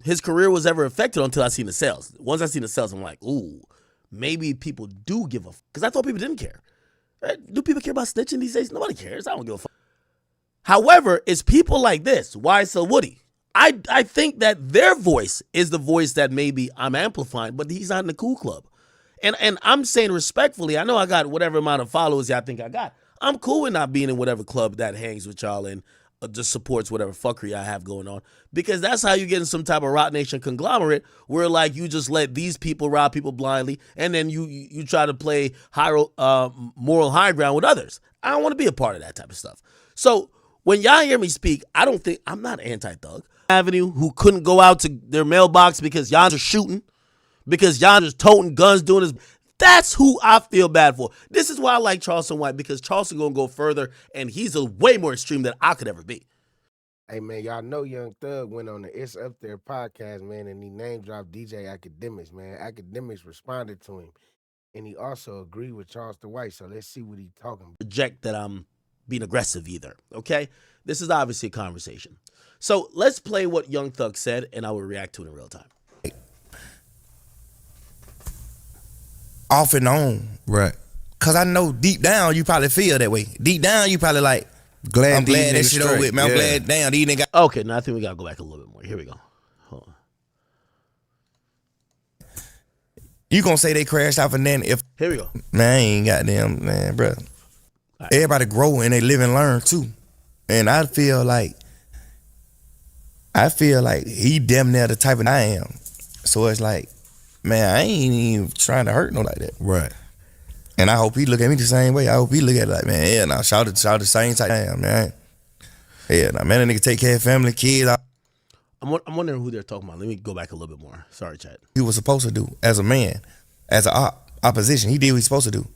his career was ever affected until I seen the sales. Once I seen the sales, I'm like, ooh, maybe people do give a because I thought people didn't care. Do people care about snitching these days? Nobody cares. I don't give a fuck. However, it's people like this, YSL Woody. I think that their voice is the voice that maybe I'm amplifying, but he's not in the cool club. And I'm saying respectfully, I know I got whatever amount of followers y'all think I got. I'm cool with not being in whatever club that hangs with y'all and just supports whatever fuckery I have going on. Because that's how you get in some type of Rock Nation conglomerate where like you just let these people rob people blindly and then you try to play moral high ground with others. I don't want to be a part of that type of stuff. So when y'all hear me speak, I'm not anti-thug. Avenue who couldn't go out to their mailbox because y'all are shooting, because y'all just toting guns doing this. That's who I feel bad for. This is why I like Charleston White, because Charleston gonna go further and he's a way more extreme than I could ever be. Hey man, y'all know Young Thug went on the It's Up There podcast, man, and he name dropped DJ Akademiks, man. Akademiks responded to him, and he also agreed with Charleston White. So let's see what he's talking about. Reject that I'm being aggressive either. Okay, this is obviously a conversation. So let's play what Young Thug said, and I will react to it in real time. Off and on. Right. Cause I know deep down you probably feel that way. Deep down you probably like, I'm glad that shit over with, man. I'm glad damn these niggas. Okay, now I think we gotta go back a little bit more. Here we go. Hold on. You gonna say they crashed out and then if Here we go. Man, I ain't goddamn man, bro. Right. Everybody grow and they live and learn too. And I feel like he damn near the type of I am. So it's like, man, I ain't even trying to hurt no like that. Right. And I hope he look at me the same way. I hope he look at it like, man, yeah, now shout the same type I am, man. Yeah, now man, that nigga take care of family, kids. I'm wondering who they're talking about. Let me go back a little bit more. Sorry, Chad. He was supposed to do as a man, as an opposition. He did what he's supposed to do.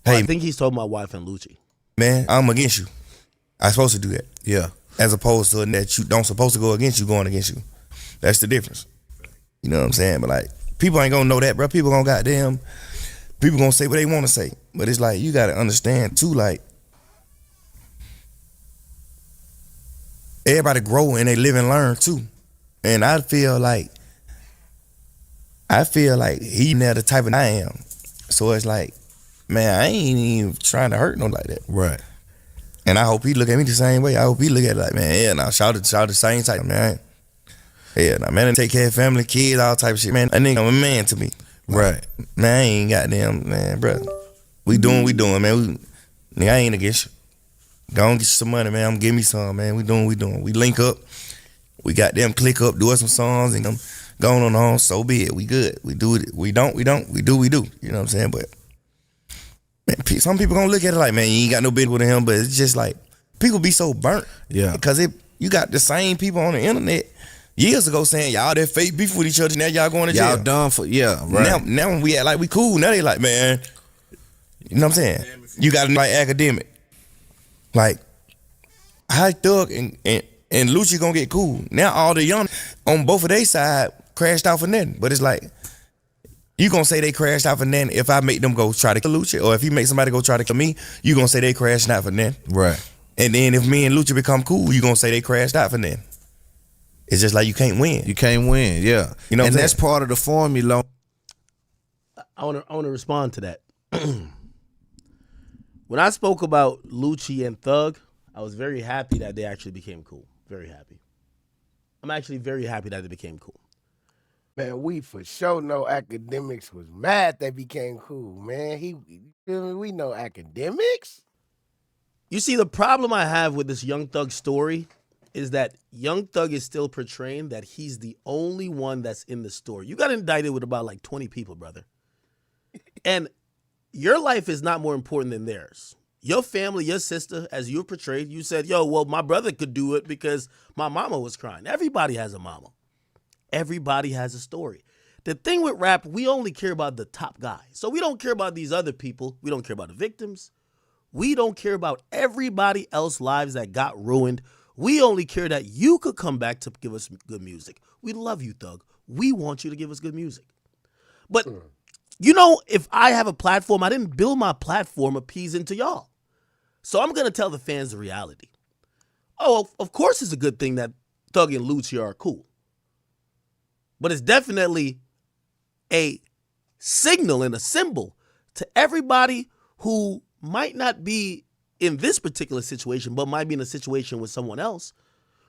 Well, hey, I think he's talking about wife and Lucci. Man, I'm against you. I'm supposed to do that. Yeah. As opposed to that you don't supposed to go against you, going against you. That's the difference. You know what I'm saying? But like, people ain't gonna know that, bro. People gonna say what they want to say. But it's like, you gotta understand too, like, everybody grow and they live and learn too. And I feel like he near the type of I am. So it's like, man, I ain't even trying to hurt no like that. Right. And I hope he look at me the same way. I hope he look at it like, man, yeah, now shout the same type, man. Yeah, now man, take care of family, kids, all type of shit, man. That nigga a man to me. Right. Man, I ain't goddamn, man, bro. We doing, man. Nigga, I ain't against you. Go and get you some money, man. I'm give me some, man. We doing. We link up. We got them click up, do us some songs, and I'm going on home. So be it. We good. We do it. We don't. We do. You know what I'm saying? But man, some people gonna look at it like, man, you ain't got no bid with him. But it's just like, people be so burnt. Yeah. Because you got the same people on the internet years ago saying y'all that fake beef with each other. Now y'all going to jail. Y'all done for right. Now when we act like we cool, now they like, man, you know what I'm saying? You got like Akademiks, like how Thug and Lucci gonna get cool. Now all the young on both of their side crashed out for nothing. But it's like, you gonna say they crashed out for nothing if I make them go try to kill Lucci, or if you make somebody go try to kill me, you gonna say they crashed out for nothing. Right. And then if me and Lucci become cool, you gonna say they crashed out for nothing. It's just like you can't win. You can't win, yeah. You know, and that's part of the formula. I want to respond to that. When I spoke about Lucci and Thug, I was very happy that they actually became cool. Very happy. I'm actually very happy that they became cool. Man, we for sure know Akademiks was mad they became cool, man. We know Akademiks. You see, the problem I have with this Young Thug story is that Young Thug is still portraying that he's the only one that's in the story. You got indicted with about like 20 people, brother. And your life is not more important than theirs. Your family, your sister, as you portrayed, you said, yo, well, my brother could do it because my mama was crying. Everybody has a mama. Everybody has a story. The thing with rap, we only care about the top guy. So we don't care about these other people. We don't care about the victims. We don't care about everybody else's lives that got ruined. We only care that you could come back to give us good music. We love you, Thug. We want you to give us good music. But, you know, if I have a platform, I didn't build my platform appeasing to y'all. So I'm going to tell the fans the reality. Oh, of course it's a good thing that Thug and Lucci are cool. But it's definitely a signal and a symbol to everybody who might not be in this particular situation, but might be in a situation with someone else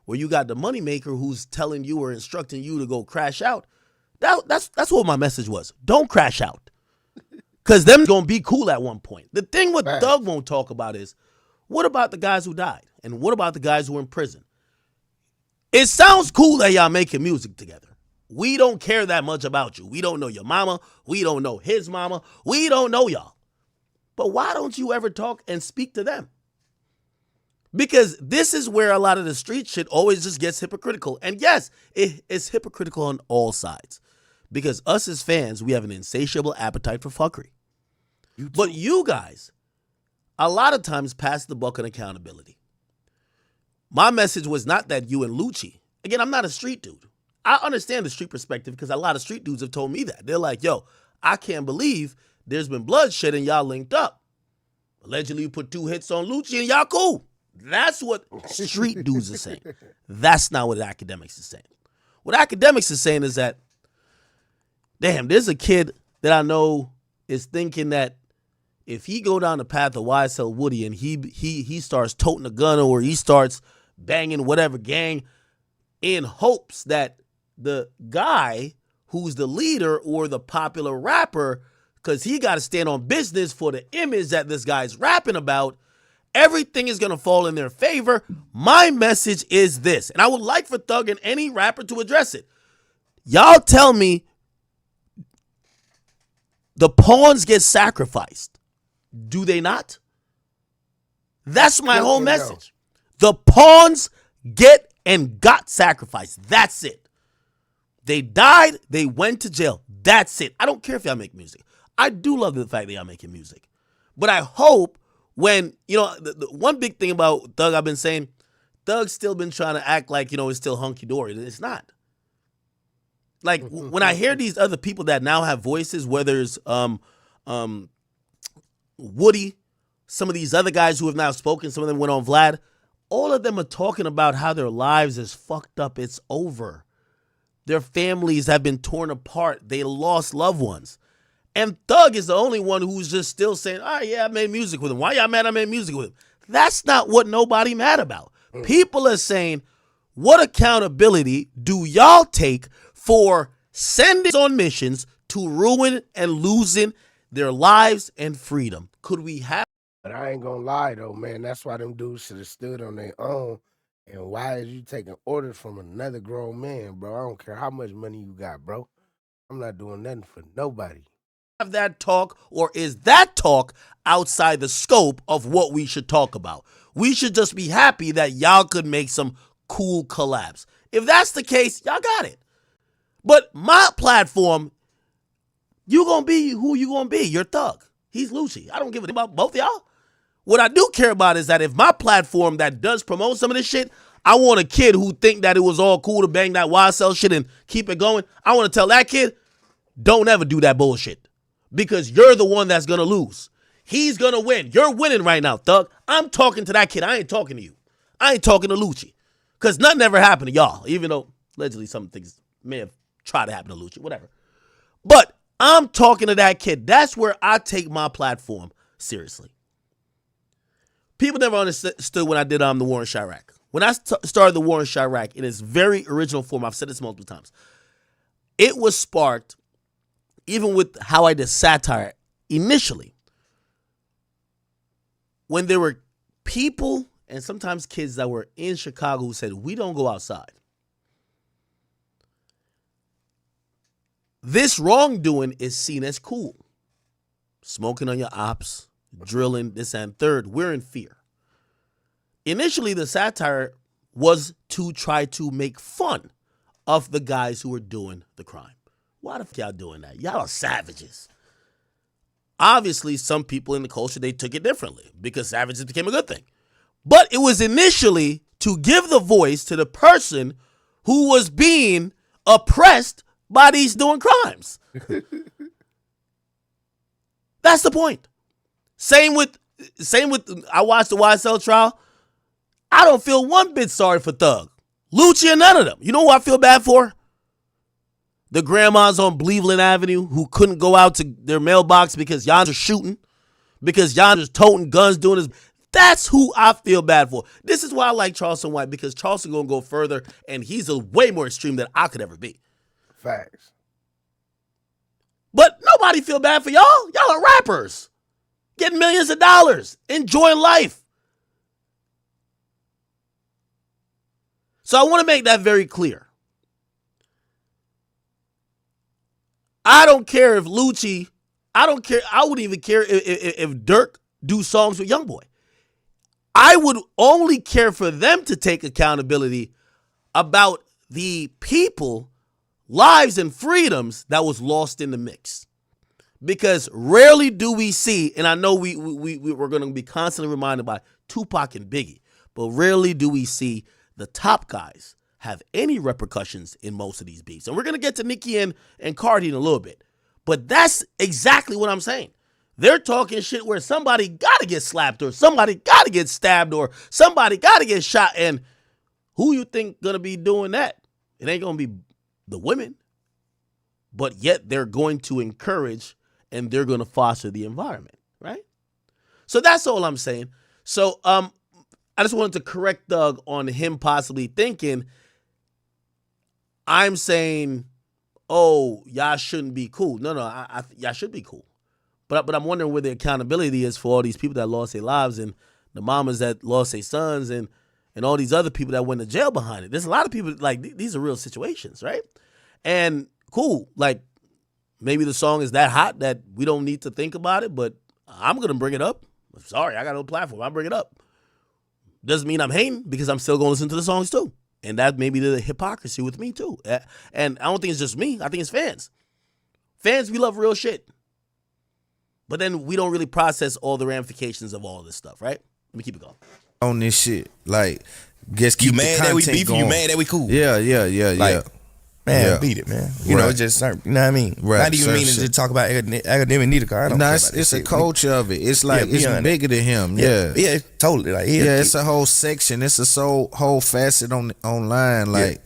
where you got the moneymaker who's telling you or instructing you to go crash out. That's what my message was. Don't crash out. Because them going to be cool at one point. The thing what Thug won't talk about is, what about the guys who died? And what about the guys who are in prison? It sounds cool that y'all making music together. We don't care that much about you. We don't know your mama. We don't know his mama. We don't know y'all. But why don't you ever talk and speak to them? Because this is where a lot of the street shit always just gets hypocritical. And yes, it's hypocritical on all sides. Because us as fans, we have an insatiable appetite for fuckery. But you guys, a lot of times pass the buck on accountability. My message was not that you and Lucci. Again, I'm not a street dude. I understand the street perspective because a lot of street dudes have told me that. They're like, yo, I can't believe there's been bloodshed and y'all linked up. Allegedly, you put 2 hits on Lucci and y'all cool. That's what street dudes are saying. That's not what Akademiks is saying. What Akademiks is saying is that, damn, there's a kid that I know is thinking that if he go down the path of YSL Woody and he starts toting a gun or he starts banging whatever gang in hopes that the guy who's the leader or the popular rapper, because he got to stand on business for the image that this guy's rapping about, everything is going to fall in their favor. My message is this, and I would like for Thug and any rapper to address it. Y'all tell me the pawns get sacrificed. Do they not? That's my whole message. The pawns get and got sacrificed. That's it. They died. They went to jail. That's it. I don't care if y'all make music. I do love the fact that y'all making music. But I hope when, the one big thing about Thug I've been saying, Thug's still been trying to act like, it's still hunky-dory. It's not. Like, when I hear these other people that now have voices, whether it's Woody, some of these other guys who have now spoken, some of them went on Vlad, all of them are talking about how their lives is fucked up. It's over. Their families have been torn apart. They lost loved ones. And Thug is the only one who's just still saying, yeah, I made music with him. Why y'all mad I made music with him? That's not what nobody mad about. People are saying, what accountability do y'all take for sending on missions to ruin and losing their lives and freedom? Could we have? But I ain't gonna lie though, man. That's why them dudes should have stood on their own. And why is you taking orders from another grown man, bro? I don't care how much money you got, bro. I'm not doing nothing for nobody. Have that talk, or is that talk outside the scope of what we should talk about? We should just be happy that y'all could make some cool collabs. If that's the case, y'all got it. But my platform, you gonna be who you gonna be. You're Thug. He's Lucci. I don't give a damn about both of y'all. What I do care about is that if my platform that does promote some of this shit, I want a kid who think that it was all cool to bang that YSL shit and keep it going. I want to tell that kid, don't ever do that bullshit. Because you're the one that's gonna lose. He's gonna win. You're winning right now, Thug. I'm talking to that kid. I ain't talking to you. I ain't talking to Lucci. Because nothing ever happened to y'all. Even though allegedly some things may have tried to happen to Lucci. Whatever. But I'm talking to that kid. That's where I take my platform seriously. People never understood when I did the War in Chirac. When I started the War in Chirac in its very original form, I've said this multiple times, it was sparked, even with how I did satire initially, when there were people and sometimes kids that were in Chicago who said, we don't go outside. This wrongdoing is seen as cool. Smoking on your ops, drilling, this and third. We're in fear. Initially, the satire was to try to make fun of the guys who were doing the crime. Why the fuck y'all doing that? Y'all are savages. Obviously, some people in the culture, they took it differently because savages became a good thing. But it was initially to give the voice to the person who was being oppressed by these doing crimes. That's the point. Same with I watched the YSL trial. I don't feel one bit sorry for Thug, Lucci, and none of them. You know who I feel bad for? The grandmas on Cleveland Avenue who couldn't go out to their mailbox because y'all are shooting, because y'all is toting guns, doing this. That's who I feel bad for. This is why I like Charleston White, because Charleston gonna go further, and he's a way more extreme than I could ever be. Facts. But nobody feel bad for y'all. Y'all are rappers, getting millions of dollars, enjoying life. So I want to make that very clear. I don't care if Lucci, I don't care. I wouldn't even care if Dirk do songs with Youngboy. I would only care for them to take accountability about the people, lives, and freedoms that was lost in the mix. Because rarely do we see, and I know we're going to be constantly reminded by Tupac and Biggie, but rarely do we see the top guys have any repercussions in most of these beefs. And we're going to get to Nicki and Cardi in a little bit. But that's exactly what I'm saying. They're talking shit where somebody got to get slapped or somebody got to get stabbed or somebody got to get shot. And who you think going to be doing that? It ain't going to be the women. But yet they're going to encourage and they're going to foster the environment, right? So that's all I'm saying. So I just wanted to correct Doug on him possibly thinking I'm saying, oh, y'all shouldn't be cool. No, y'all should be cool. But I'm wondering where the accountability is for all these people that lost their lives and the mamas that lost their sons and all these other people that went to jail behind it. There's a lot of people, like, these are real situations, right? And cool, like, maybe the song is that hot that we don't need to think about it, but I'm going to bring it up. I'm sorry, I got no platform. I'll bring it up. Doesn't mean I'm hating because I'm still going to listen to the songs too. And that may be the hypocrisy with me too. And I don't think it's just me. I think it's fans. Fans, we love real shit. But then we don't really process all the ramifications of all this stuff, right? Let me keep it going. On this shit, like, just keep You mad the that we content beefing? going. You mad that we cool? Yeah. Like, man, Yeah. beat it, man. You know, Right. it's just certain, you know what I mean? Right, Not even certain meaning shit. to talk about academic neither, cause I don't Nah, care it's, about this it's a shit. culture of it. It's like, it's beyond bigger than him. Yeah, it's totally. Like, Yeah, it's a whole section. It's a whole facet on online. Like,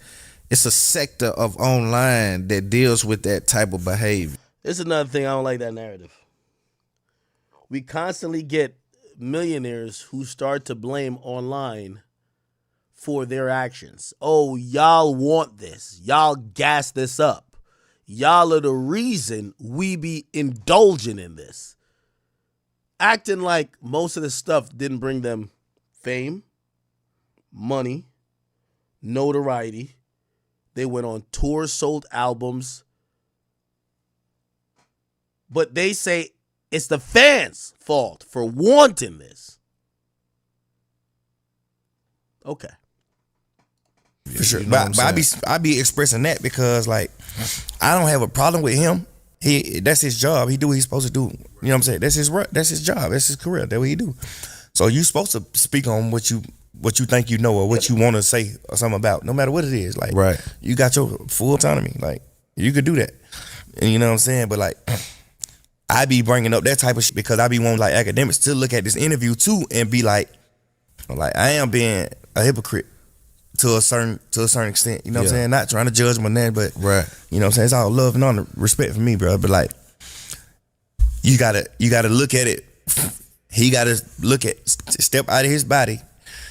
it's a sector of online that deals with that type of behavior. This is another thing I don't like that narrative. We constantly get millionaires who start to blame online for their actions. Oh, y'all want this. Y'all gas this up. Y'all are the reason we be indulging in this. Acting like most of this stuff didn't bring them fame, money, notoriety. They went on tours, sold albums. But they say it's the fans' fault for wanting this. Okay. For sure. You know what But I'm saying? I be expressing that because, like, I don't have a problem with him. That's his job. He do what he's supposed to do. You know what I'm saying? That's his job. That's his career. That's what he do. So you supposed to speak on what you think you know or what you want to say or something about, no matter what it is. Like, Right. You got your full autonomy. Like, you could do that. And you know what I'm saying? But, like, I be bringing up that type of shit because I be wanting, like, academics to look at this interview too and be like I am being a hypocrite to a certain extent. You know what I'm saying? Not trying to judge my name, but Right. you know what I'm saying? It's all love and honor, respect for me, bro. But, like, you gotta look at it. He gotta step out of his body.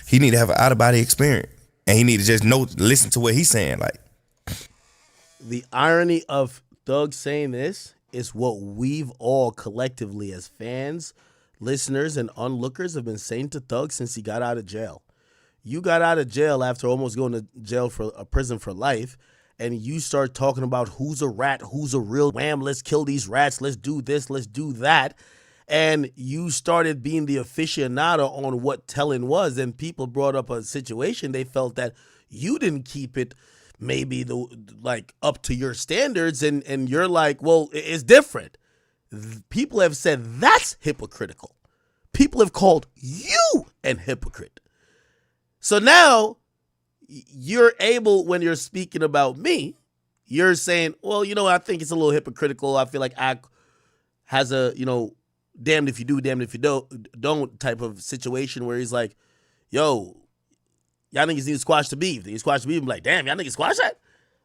He need to have an out of body experience, and he need to just listen to what he's saying. Like, The irony of Doug saying this is what we've all collectively as fans, listeners, and onlookers have been saying to Thug since he got out of jail. You got out of jail after almost going to jail for a prison for life, and you start talking about who's a rat, who's a real wham, let's kill these rats, let's do this, let's do that. And you started being the aficionado on what telling was, and people brought up a situation they felt that you didn't keep it maybe up to your standards, and you're like, well, it's different. People have said that's hypocritical. People have called you an hypocrite. So now you're able, when you're speaking about me, you're saying, well, I think it's a little hypocritical. I feel like Ak has a, damned if you do, damned if you don't type of situation where he's like, yo, y'all niggas need to squash the beef. They squash the beef. I'm like, damn, y'all niggas squash that?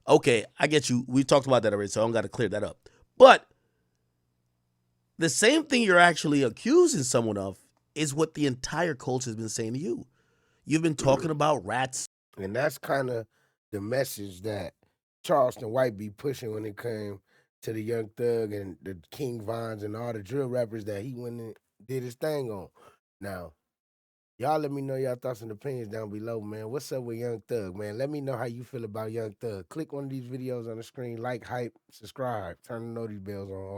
Okay, I get you. We talked about that already, so I don't got to clear that up. But the same thing you're actually accusing someone of is what the entire culture has been saying to you. You've been talking about rats. And that's kind of the message that Charleston White be pushing when it came to the Young Thug and the King Vons and all the drill rappers that he went and did his thing on. Now, y'all let me know y'all thoughts and opinions down below, man. What's up with Young Thug, man? Let me know how you feel about Young Thug. Click one of these videos on the screen, like, hype, subscribe, turn the notice bells on.